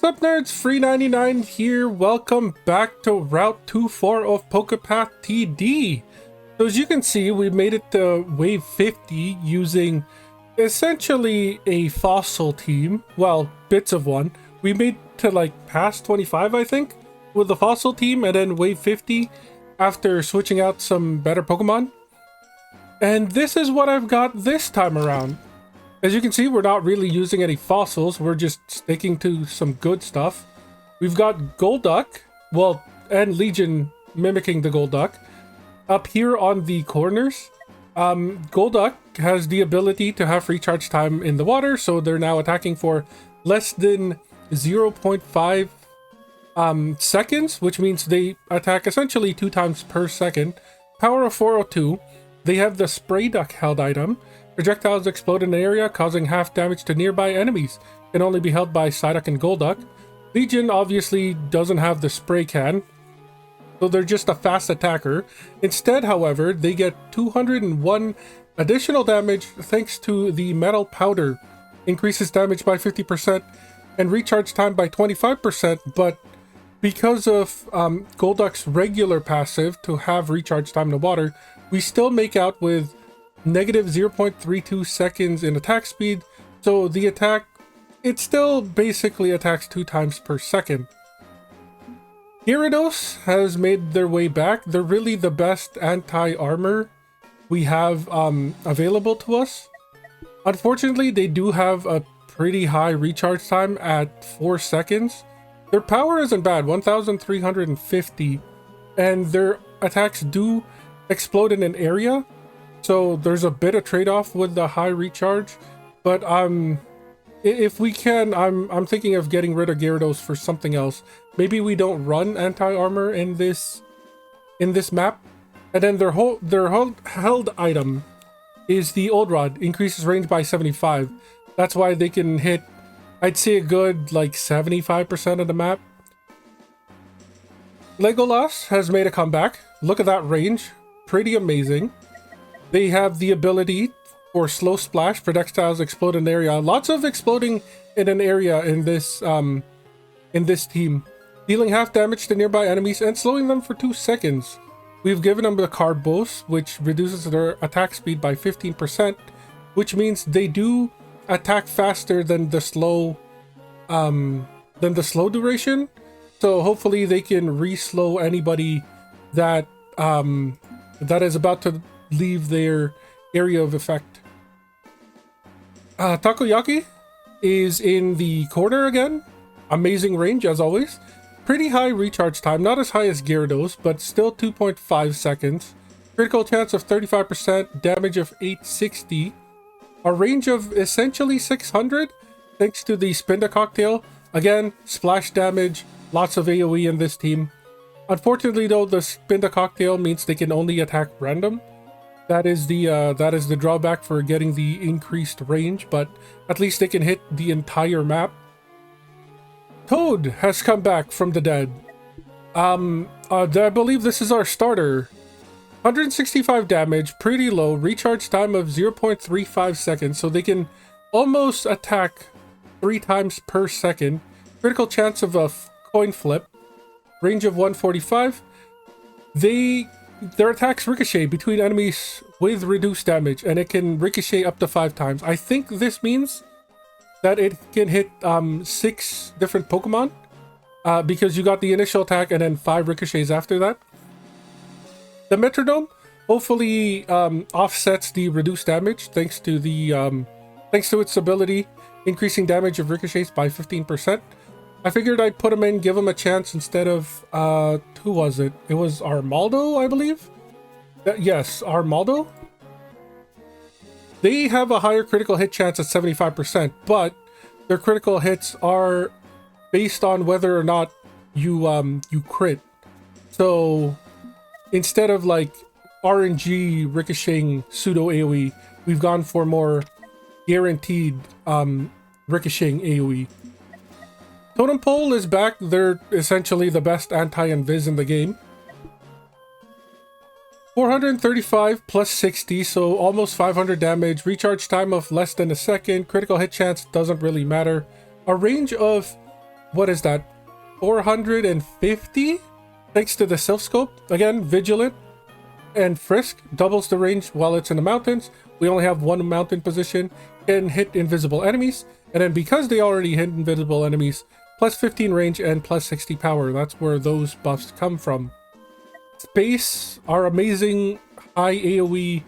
Sup Nerds, Free99 here. Welcome back to Route 24 of Pokepath TD. So as you can see, we made it to Wave 50 using essentially a fossil team. Well, bits of one. We made to like past 25, I think, with the fossil team, and then Wave 50 after switching out some better Pokemon. And this is what I've got this time around. As you can see, we're not really using any fossils. We're just sticking to some good stuff. We've got Golduck, well, and Legion mimicking the Golduck. Up here on the corners, Golduck has the ability to have recharge time in the water, so they're now attacking for less than 0.5 seconds, which means they attack essentially 2 times per second. Power of 402. They have the Spray Duck held item. Projectiles explode in an area, causing half damage to nearby enemies. Can only be held by Psyduck and Golduck. Legion obviously doesn't have the spray can, so they're just a fast attacker. Instead, however, they get 201 additional damage thanks to the Metal Powder. Increases damage by 50% and recharge time by 25%, but because of Golduck's regular passive to have recharge time in the water, we still make out with negative 0.32 seconds in attack speed, so the attack, it still basically attacks 2 times per second. Gyarados has made their way back. They're really the best anti-armor we have available to us. Unfortunately, they do have a pretty high recharge time at 4 seconds. Their power isn't bad, 1,350, and their attacks do explode in an area. So there's a bit of trade-off with the high recharge, but if we can, I'm thinking of getting rid of Gyarados for something else. Maybe we don't run anti-armor in this map. And then their held item is the Old Rod, increases range by 75. That's why they can hit, I'd say, a good like 75% of the map. Legolas has made a comeback. Look at that range, pretty amazing. They have the ability for Slow Splash. Projectiles explode in an area. Lots of exploding in an area in this team. Dealing half damage to nearby enemies and slowing them for 2 seconds. We've given them the Carbos, which reduces their attack speed by 15%, which means they do attack faster than the slow duration. So hopefully they can re-slow anybody that that is about to leave their area of effect. Takoyaki is in the corner again. Amazing range as always. Pretty high recharge time, not as high as Gyarados, but still 2.5 seconds. Critical chance of 35%, damage of 860. A range of essentially 600 thanks to the Spinda Cocktail. Again, splash damage, lots of AoE in this team. Unfortunately though, the Spinda Cocktail means they can only attack random. That is the drawback for getting the increased range, but at least they can hit the entire map. Toad has come back from the dead. I believe this is our starter. 165 damage, pretty low, recharge time of 0.35 seconds, so they can almost attack 3 times per second. Critical chance of a coin flip. Range of 145. Their attacks ricochet between enemies with reduced damage, and it can ricochet up to 5 times. I think this means that it can hit 6 different Pokemon, because you got the initial attack and then 5 ricochets after that. The Metrodome hopefully offsets the reduced damage thanks to its ability, increasing damage of ricochets by 15%. I figured I'd put him in, give him a chance instead of, who was it? It was Armaldo, I believe? Yes, Armaldo. They have a higher critical hit chance at 75%, but their critical hits are based on whether or not you crit. So instead of like RNG ricocheting pseudo AoE, we've gone for more guaranteed ricocheting AoE. Totem Pole is back. They're essentially the best anti-invis in the game. 435 plus 60, so almost 500 damage. Recharge time of less than a second. Critical hit chance doesn't really matter. A range of what is that? 450? Thanks to the Silph Scope. Again, Vigilant and Frisk doubles the range while it's in the mountains. We only have one mountain position. Can hit invisible enemies. And then because they already hit invisible enemies, plus 15 range and plus 60 power. That's where those buffs come from. Space, our amazing high AoE,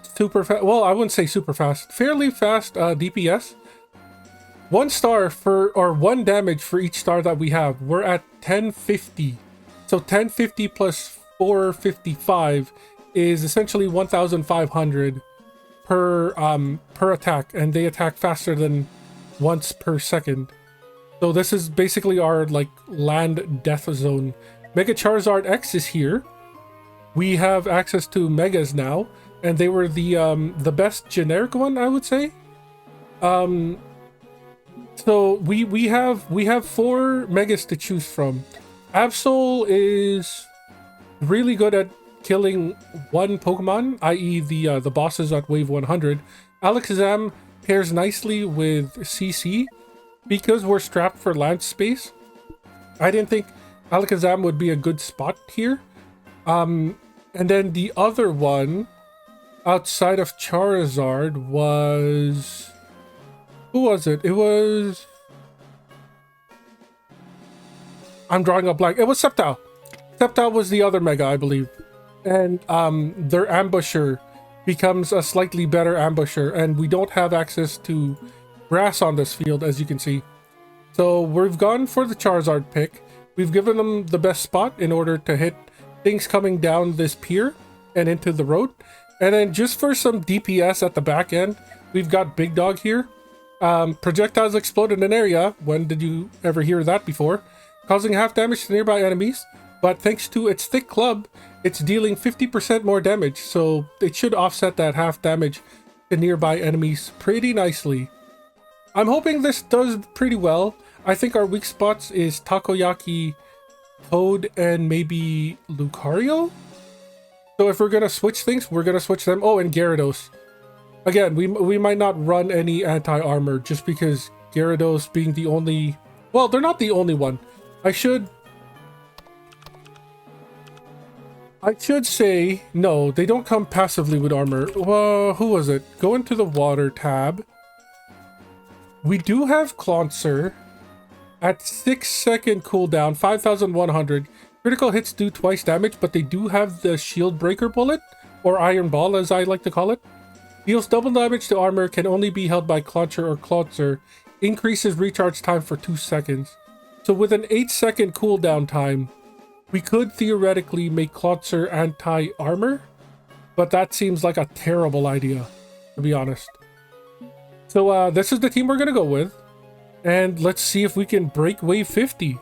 super fast. Well, I wouldn't say super fast. Fairly fast DPS. 1 star for, or 1 damage for each star that we have. We're at 1050. So 1050 plus 455 is essentially 1,500 per attack, and they attack faster than once per second. So this is basically our like land death zone. Mega Charizard X is here. We have access to Megas now, and they were the best generic one, I would say. So we have 4 Megas to choose from. Absol is really good at killing one Pokemon, i.e. the bosses at wave 100. Alakazam pairs nicely with CC because we're strapped for land space. I didn't think Alakazam would be a good spot here. And then the other one outside of Charizard was... Who was it? It was... I'm drawing a blank. It was Sceptile. Sceptile was the other Mega, I believe. And their Ambusher becomes a slightly better Ambusher. And we don't have access to grass on this field, as you can see. So we've gone for the Charizard pick. We've given them the best spot in order to hit things coming down this pier and into the road. And then just for some DPS at the back end, we've got Big Dog here. Projectiles explode in an area. When did you ever hear that before? Causing half damage to nearby enemies. But thanks to its thick club, it's dealing 50% more damage. So it should offset that half damage to nearby enemies pretty nicely. I'm hoping this does pretty well. I think our weak spots is Takoyaki, Toad, and maybe Lucario? So if we're going to switch things, we're going to switch them. Oh, and Gyarados. Again, we might not run any anti-armor just because Gyarados being the only... Well, they're not the only one. I should say, no, they don't come passively with armor. Well, who was it? Go into the water tab. We do have Clauncer at 6-second cooldown, 5,100. Critical hits do twice damage, but they do have the Shield Breaker Bullet, or Iron Ball as I like to call it. Deals double damage to armor, can only be held by Clauncher or Clauncer. Increases recharge time for 2 seconds. So with an 8-second cooldown time, we could theoretically make Clauncer anti-armor, but that seems like a terrible idea, to be honest. So this is the team we're going to go with, and let's see if we can break wave 50.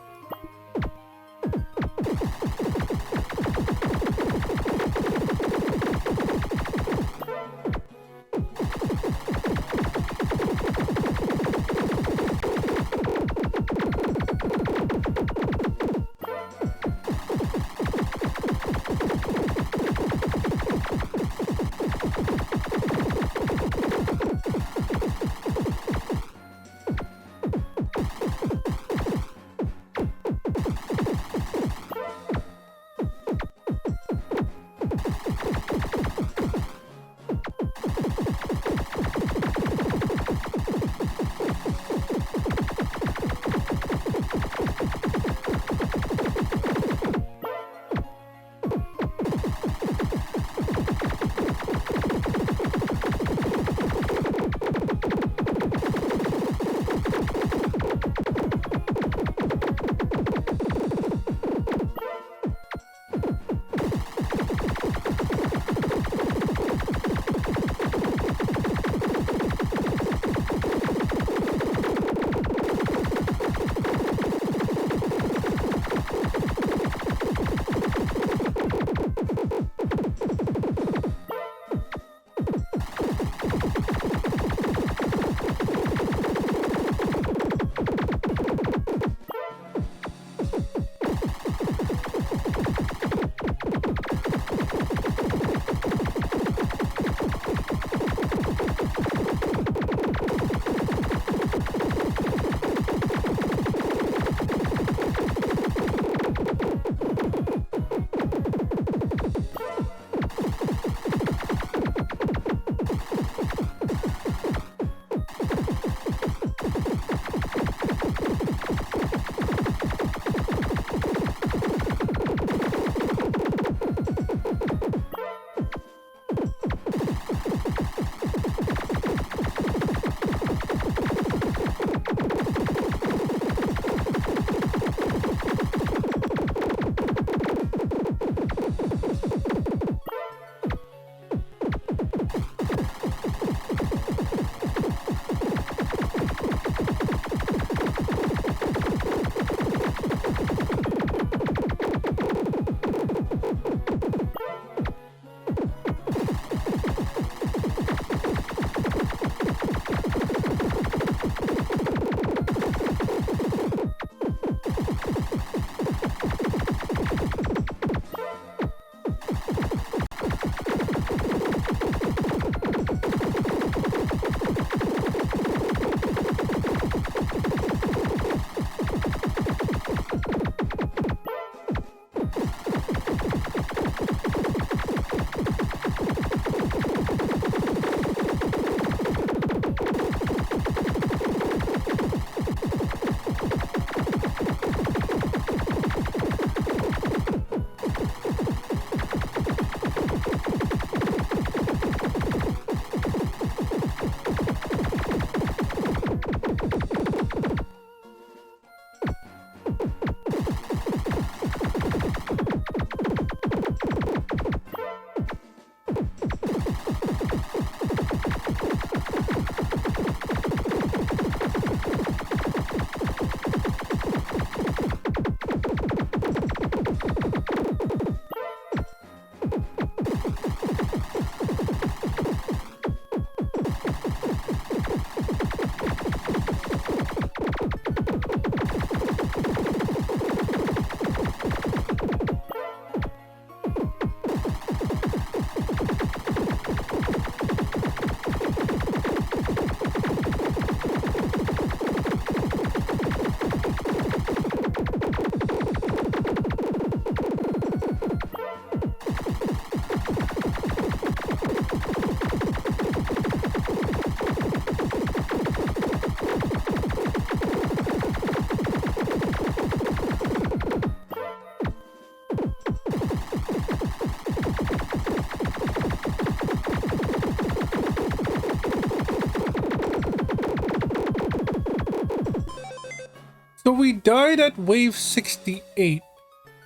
So we died at wave 68,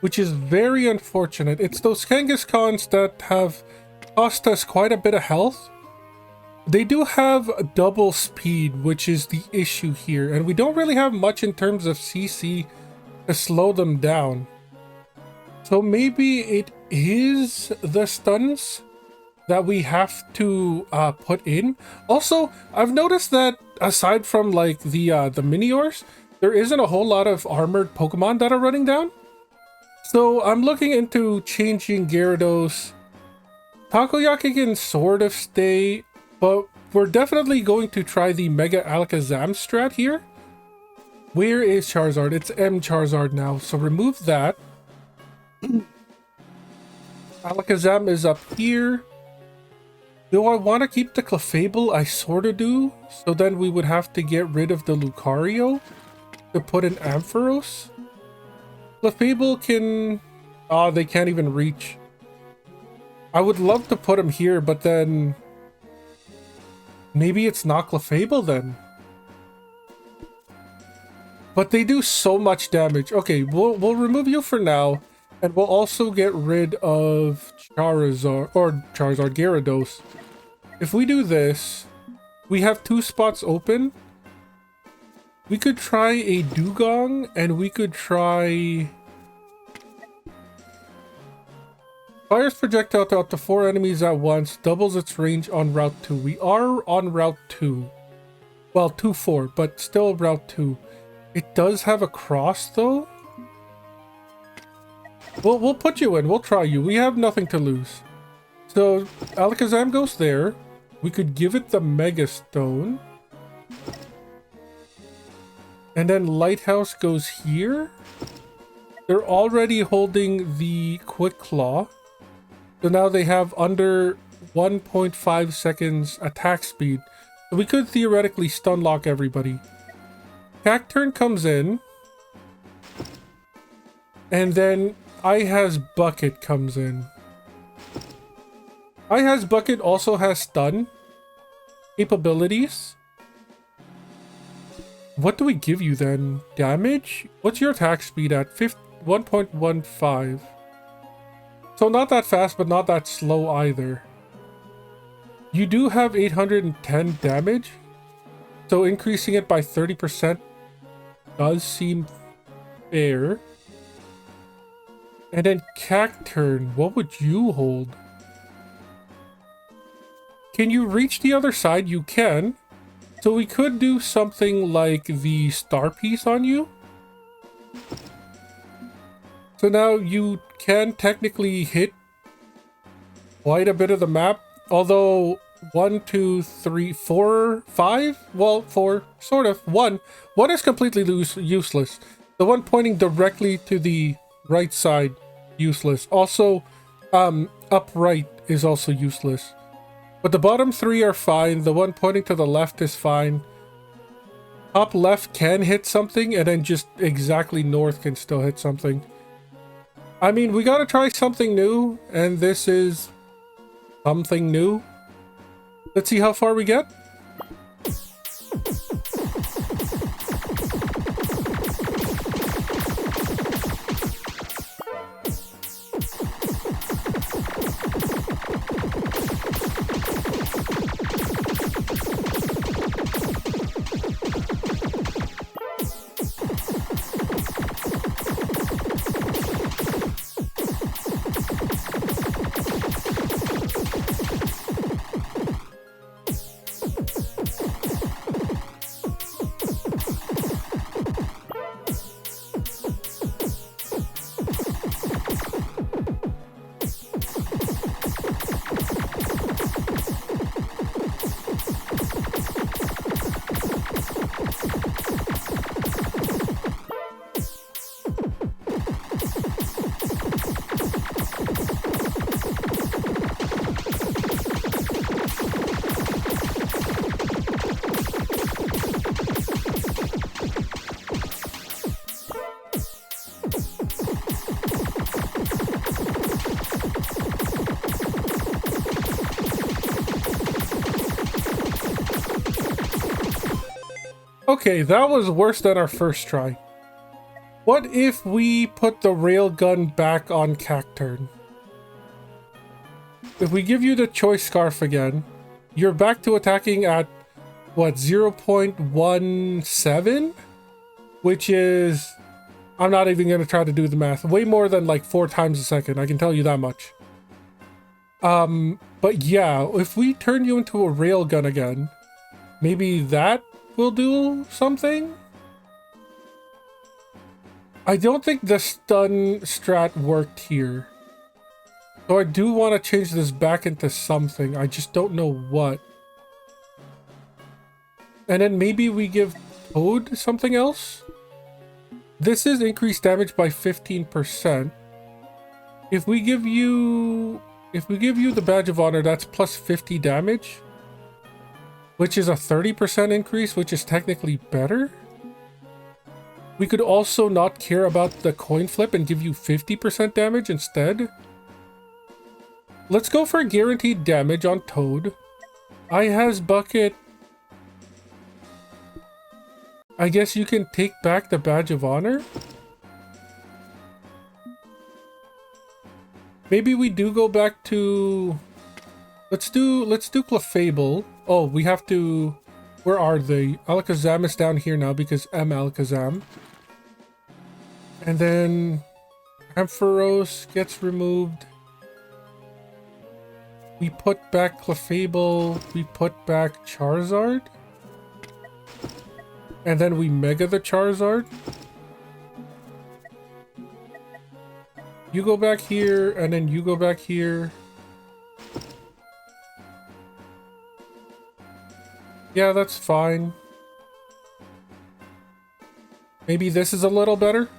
which is very unfortunate. It's those Kangaskhan's that have cost us quite a bit of health. They do have double speed, which is the issue here, and we don't really have much in terms of CC to slow them down. So maybe it is the stuns that we have to put in. Also, I've noticed that aside from like the Miniors, there isn't a whole lot of armored Pokemon that are running down. So I'm looking into changing Gyarados. Takoyaki can sort of stay, but we're definitely going to try the Mega Alakazam strat here. Where is Charizard? It's M Charizard now, so remove that. Alakazam is up here. Do I want to keep the Clefable? I sort of do. So then we would have to get rid of the Lucario to put in Ampharos. Clefable can... Oh, they can't even reach. I would love to put him here, but then... Maybe it's not Clefable then. But they do so much damage. Okay, we'll remove you for now. And we'll also get rid of Charizard, Gyarados. If we do this, we have 2 spots open. We could try a Dugong, and we could try... Fires projectile to up to 4 enemies at once, doubles its range on Route 2. We are on Route 2. Well, 2-4, but still Route 2. It does have a cross, though. We'll put you in. We'll try you. We have nothing to lose. So, Alakazam goes there. We could give it the Mega Stone. And then Lighthouse goes here. They're already holding the Quick Claw. So now they have under 1.5 seconds attack speed. So we could theoretically stun lock everybody. Cacturn comes in. And then I-Has Bucket comes in. I-Has Bucket also has stun capabilities. What do we give you then? Damage? What's your attack speed at? 1.15. So not that fast, but not that slow either. You do have 810 damage. So increasing it by 30% does seem fair. And then Cacturn, what would you hold? Can you reach the other side? You can. So we could do something like the Star Piece on you. So now you can technically hit quite a bit of the map. Although 1, 2, 3, 4, 5? Well, 4, sort of. 1 is completely useless. The one pointing directly to the right side, useless. Also, upright is also useless. But the bottom 3 are fine. The one pointing to the left is fine. Top left can hit something, and then just exactly north can still hit something. I mean, we gotta try something new, and this is something new. Let's see how far we get. Okay, that was worse than our first try. What if we put the railgun back on Cacturn? If we give you the choice scarf again, you're back to attacking at, what, 0.17? Which is, I'm not even going to try to do the math, way more than like 4 times a second, I can tell you that much. But yeah, if we turn you into a railgun again, maybe that will do something? I don't think the stun strat worked here. So I do want to change this back into something. I just don't know what. And then maybe we give Toad something else? This is increased damage by 15%. If we give you the Badge of Honor, that's plus 50 damage. Which is a 30% increase, which is technically better. We could also not care about the coin flip and give you 50% damage instead. Let's go for guaranteed damage on Toad. I has Bucket. I guess you can take back the Badge of Honor. Maybe we do go back to... Let's do Clefable. Oh, we have to... Where are they? Alakazam is down here now because M Alakazam. And then Ampharos gets removed. We put back Clefable. We put back Charizard. And then we Mega the Charizard. You go back here, and then you go back here. Yeah, that's fine. Maybe this is a little better.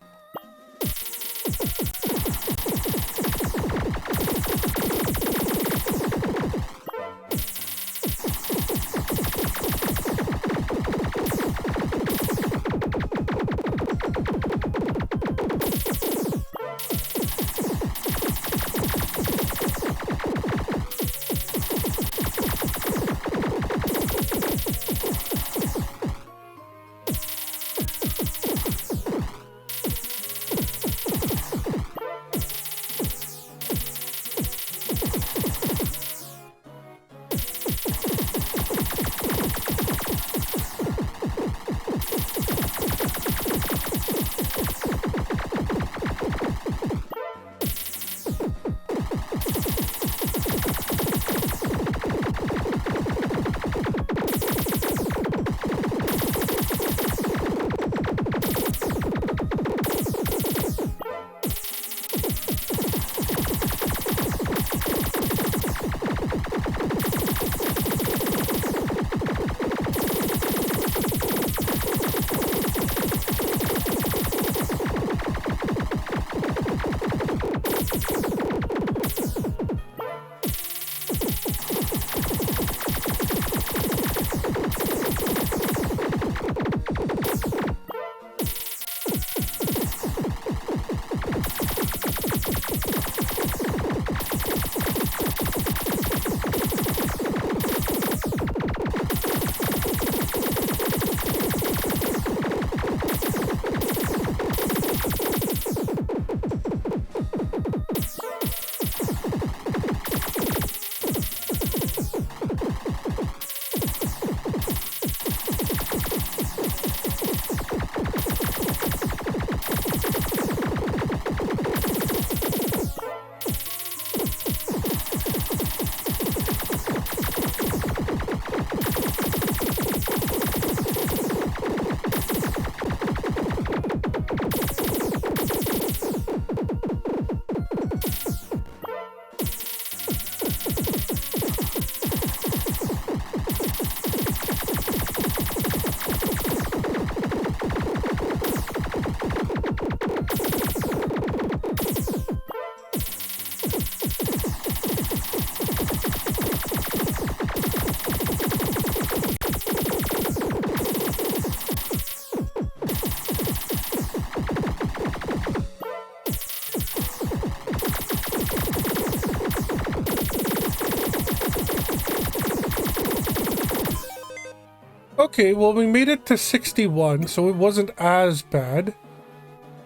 Okay, well, we made it to 61, so it wasn't as bad.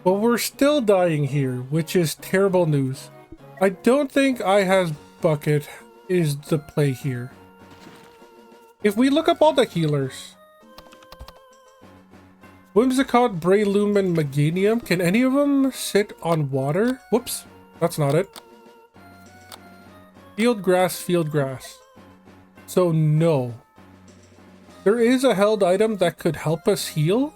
But we're still dying here, which is terrible news. I don't think I has bucket is the play here. If we look up all the healers, Whimsicott, Breloom, and Meganium, can any of them sit on water? Whoops, that's not it. Field grass, field grass. So no. There is a held item that could help us heal,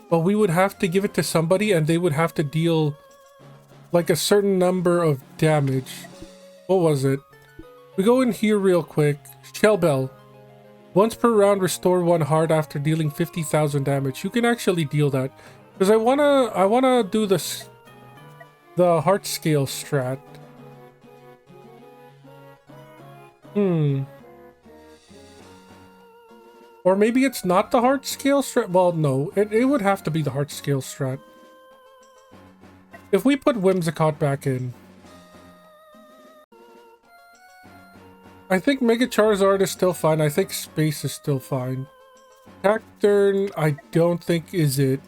but we would have to give it to somebody and they would have to deal like a certain number of damage. What was it? We go in here real quick. Shell Bell. Once per round, restore 1 heart after dealing 50,000 damage. You can actually deal that. Because I wanna do this, the heart scale strat. Or maybe it's not the heart scale strat. Well, no, it would have to be the heart scale strat. If we put Whimsicott back in, I think Mega Charizard is still fine. I think Space is still fine. Cacturn, I don't think is it.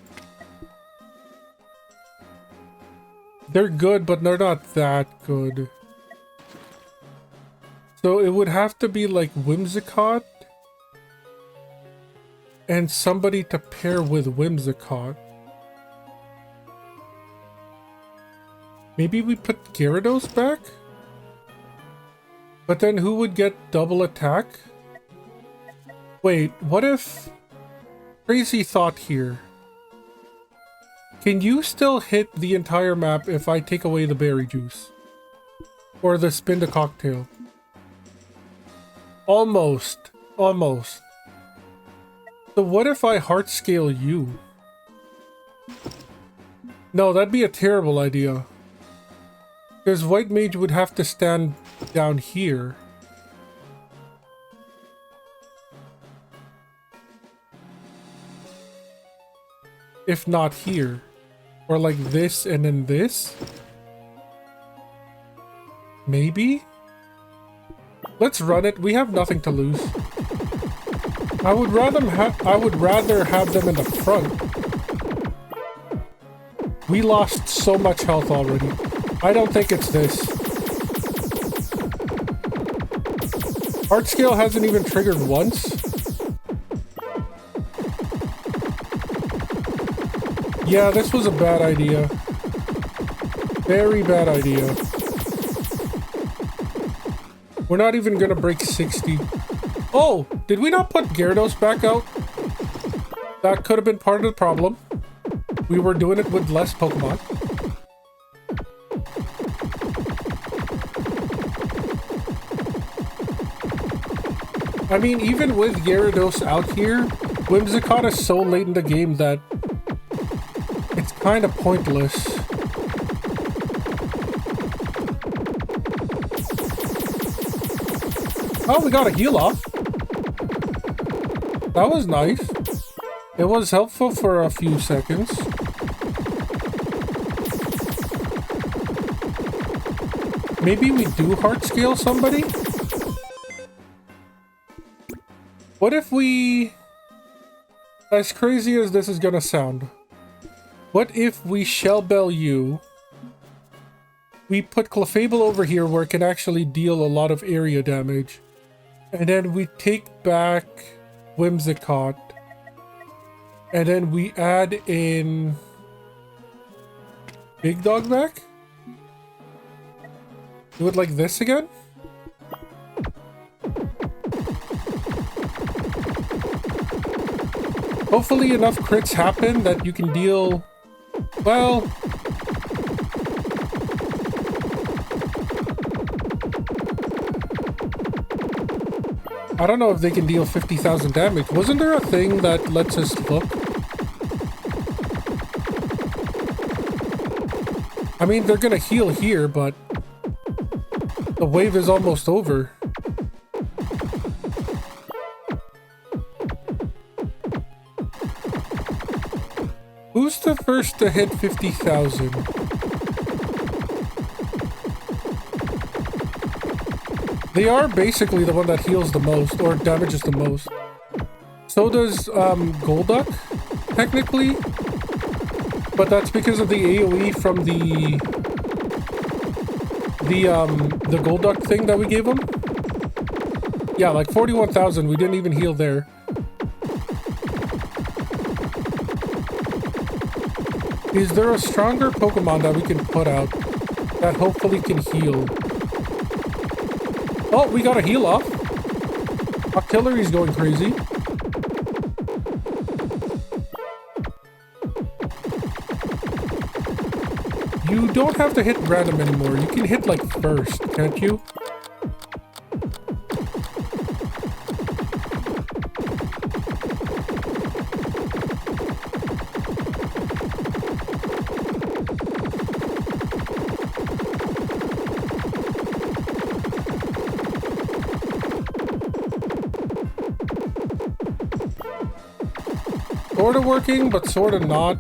They're good, but they're not that good. So it would have to be like Whimsicott and somebody to pair with Whimsicott. Maybe we put Gyarados back? But then who would get double attack? Wait, what if... Crazy thought here. Can you still hit the entire map if I take away the berry juice? Or the spin the cocktail? Almost. Almost. So what if I heart scale you? No, that'd be a terrible idea. Because White Mage would have to stand down here. If not here. Or like this and then this. Maybe? Let's run it. We have nothing to lose. I would rather have them in the front. We lost so much health already. I don't think it's this. Heart scale hasn't even triggered once. Yeah, this was a bad idea. Very bad idea. We're not even gonna break 60. Oh, did we not put Gyarados back out? That could have been part of the problem. We were doing it with less Pokemon. I mean, even with Gyarados out here, Whimsicott is so late in the game that it's kind of pointless. Oh, we got a heal off. That was nice. It was helpful for a few seconds. Maybe we do heart scale somebody? What if we... As crazy as this is gonna sound, what if we Shell Bell you? We put Clefable over here where it can actually deal a lot of area damage. And then we take back Whimsicott. And then we add in Big Dog back? Do it like this again? Hopefully enough crits happen that you can deal... Well... I don't know if they can deal 50,000 damage. Wasn't there a thing that lets us look? I mean, they're gonna heal here, but... the wave is almost over. Who's the first to hit 50,000? They are basically the one that heals the most, or damages the most. So does Golduck, technically. But that's because of the AoE from the gold duck thing that we gave him. Yeah, like 41,000. We didn't even heal there. Is there a stronger Pokemon that we can put out that hopefully can heal? Oh, we got a heal off. Artillery's going crazy. You don't have to hit random anymore. You can hit like first, can't you? Sorta working, but sorta not.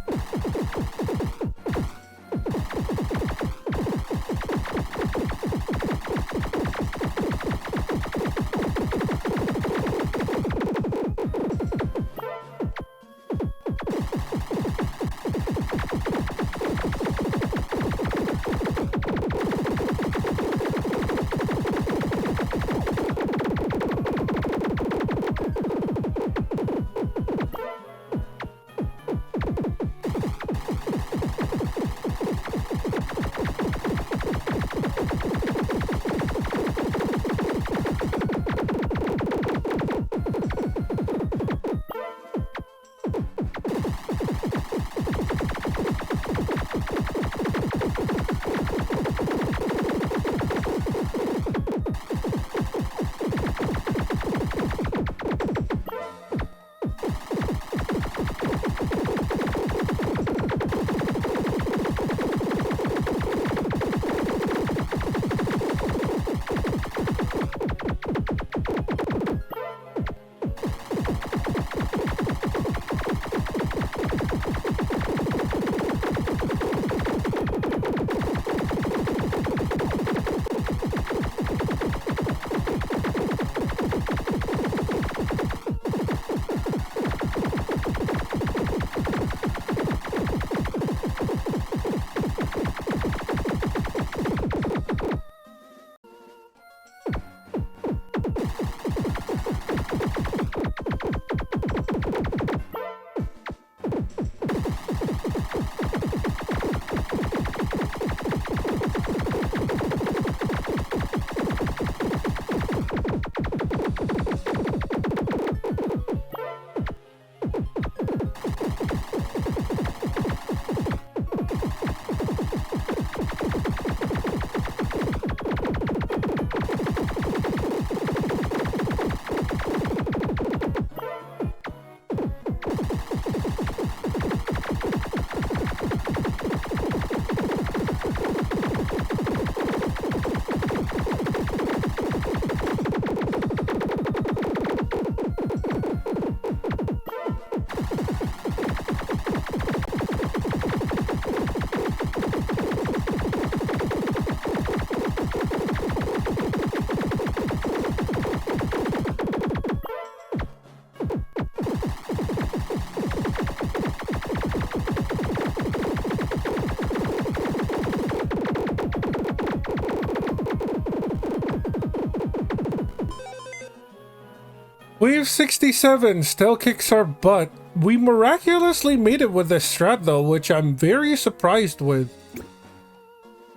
Wave 67 still kicks our butt. We miraculously made it with this strat though, which I'm very surprised with.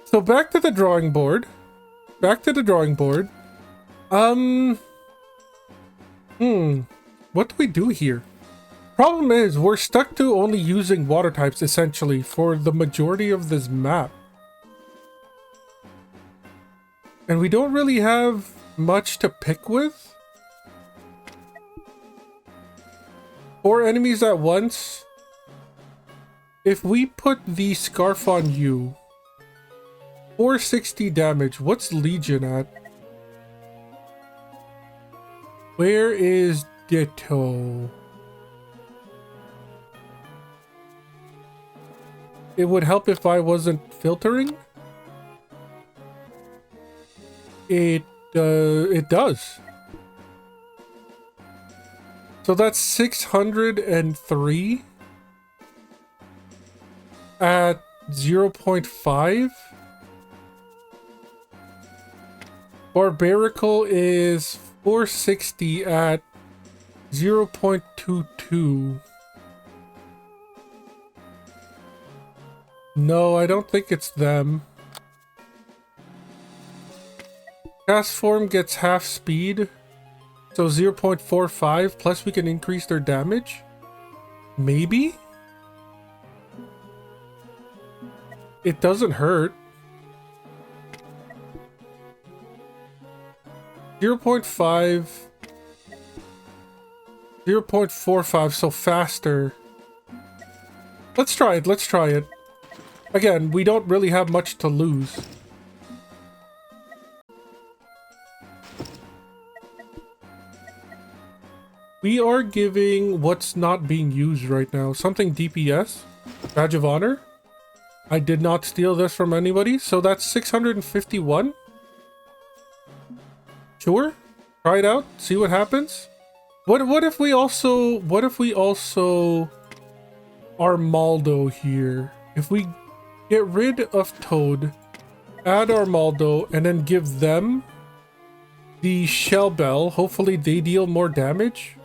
So back to the drawing board. Back to the drawing board. What do we do here? Problem is, we're stuck to only using water types essentially for the majority of this map. And we don't really have much to pick with. 4 enemies at once. If we put the scarf on you, 460 damage. What's Legion at? Where is Ditto? It would help if I wasn't filtering. It does. So that's 603. at 0.5. Barbarical is 460 at 0.22. No, I don't think it's them. Cast form gets half speed, so 0.45, plus we can increase their damage? Maybe? It doesn't hurt. 0.5, 0.45, so faster. Let's try it, let's try it. Again, we don't really have much to lose. We are giving what's not being used right now. Something DPS. Badge of Honor. I did not steal this from anybody, so that's 651. Sure. Try it out. See what happens. What if we also Armaldo here? If we get rid of Toad, add Armaldo, and then give them the Shell Bell, hopefully they deal more damage.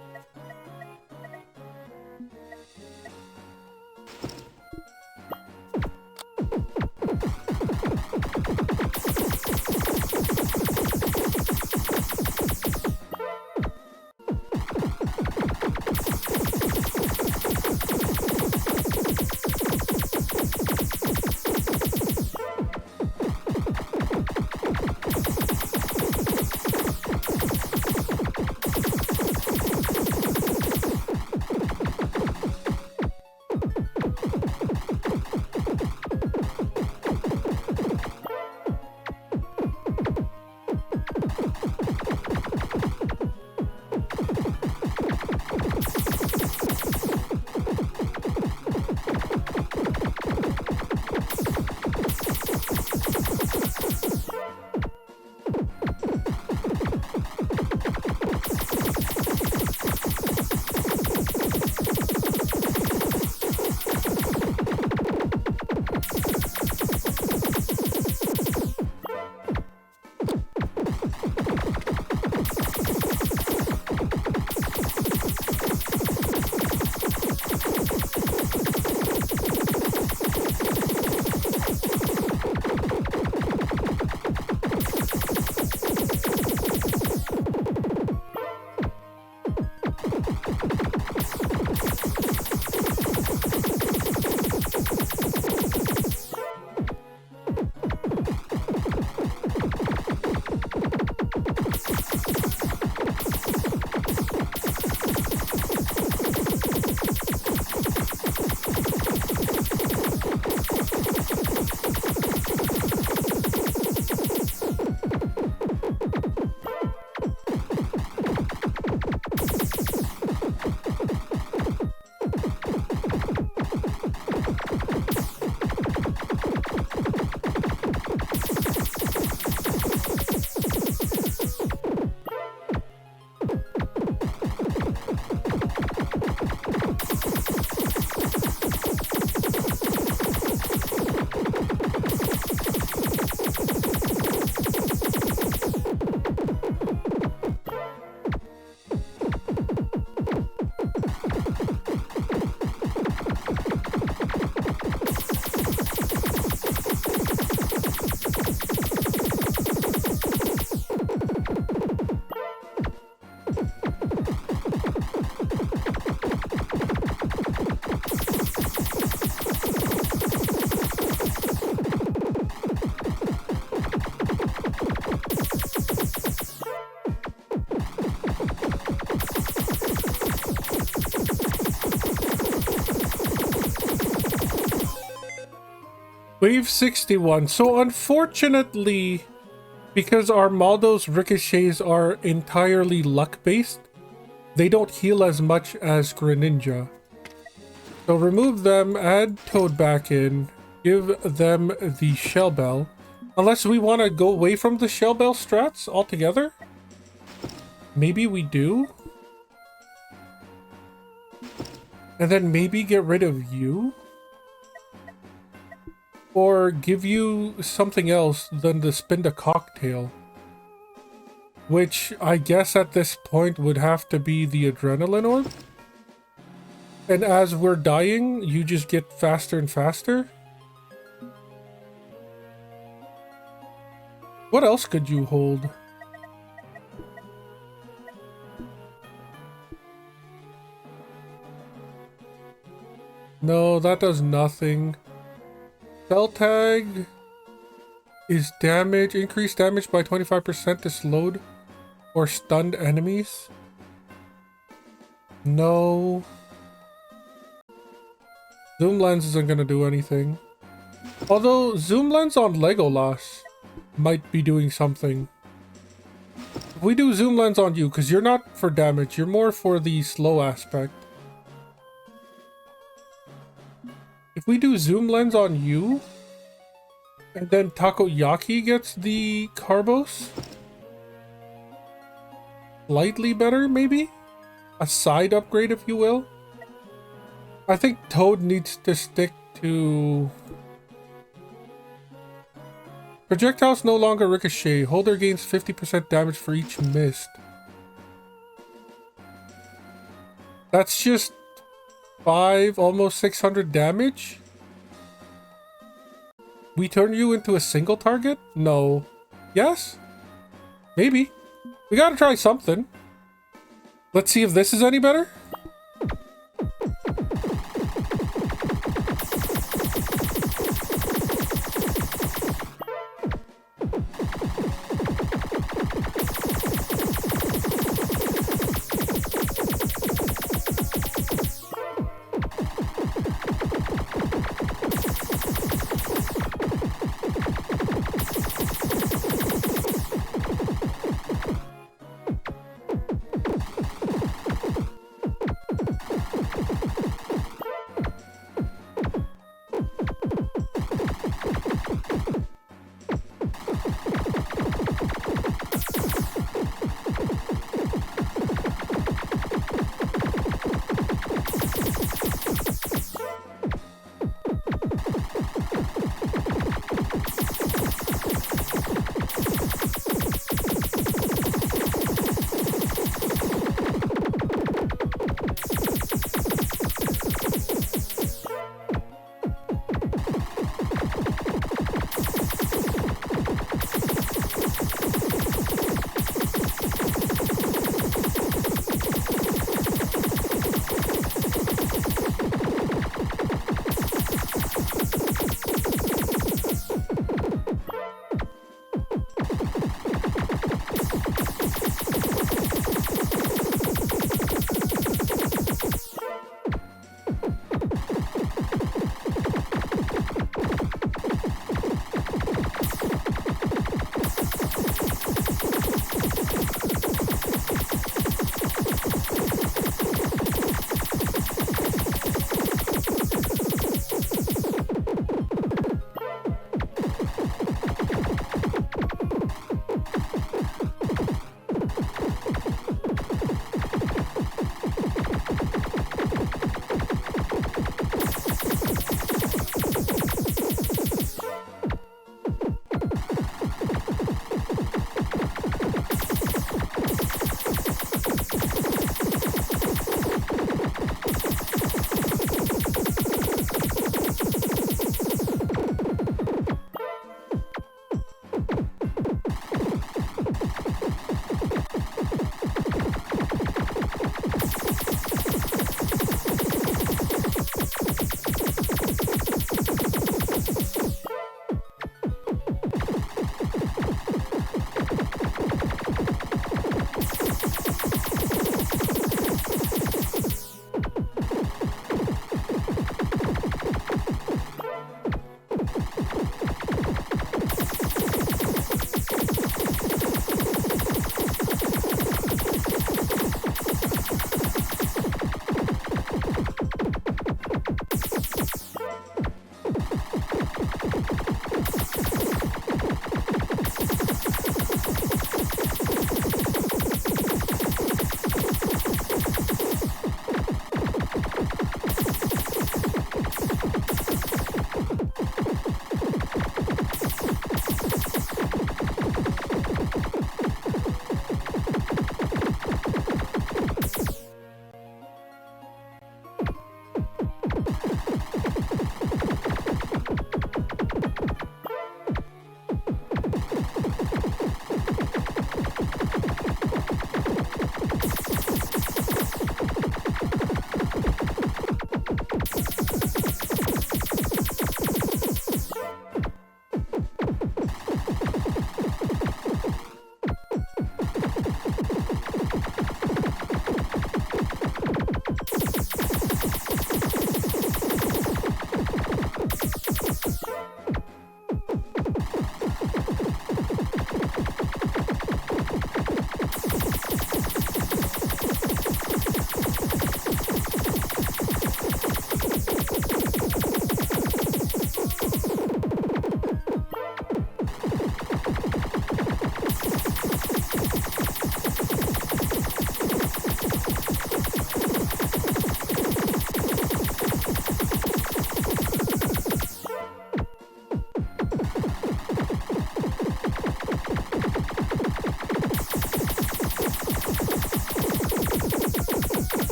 Wave 61. So unfortunately, because Armaldo's ricochets are entirely luck-based, they don't heal as much as Greninja. So remove them, add Toad back in, give them the Shell Bell. Unless we want to go away from the Shell Bell strats altogether? Maybe we do? And then maybe get rid of you? or give you something else than the spin the cocktail. Which I guess at this point would have to be the adrenaline orb. And as we're dying, you just get faster and faster. What else could you hold? No, that does nothing. Spell tag is damage. Increased damage by 25% to slowed or stunned enemies. No. Zoom lens isn't gonna do anything. Although zoom lens on Legolas might be doing something. If we do zoom lens on you, because you're not for damage, you're more for the slow aspect. If we do zoom lens on you, and then Takoyaki gets the Carbos, slightly better, maybe? A side upgrade, if you will. I think Toad needs to stick to... Projectiles no longer ricochet. Holder gains 50% damage for each missed. That's just 5, almost 600 damage? We turn you into a single target? No. Yes? Maybe. We gotta try something. Let's see if this is any better.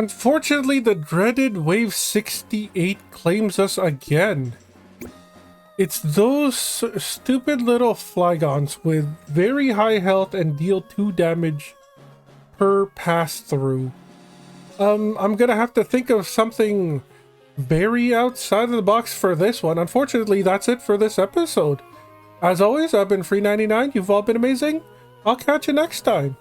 Unfortunately, the dreaded Wave 68 claims us again. It's those stupid little Flygons with very high health and deal 2 damage per pass-through. I'm gonna have to think of something very outside of the box for this one. Unfortunately, that's it for this episode. As always, I've been Free99. You've all been amazing. I'll catch you next time.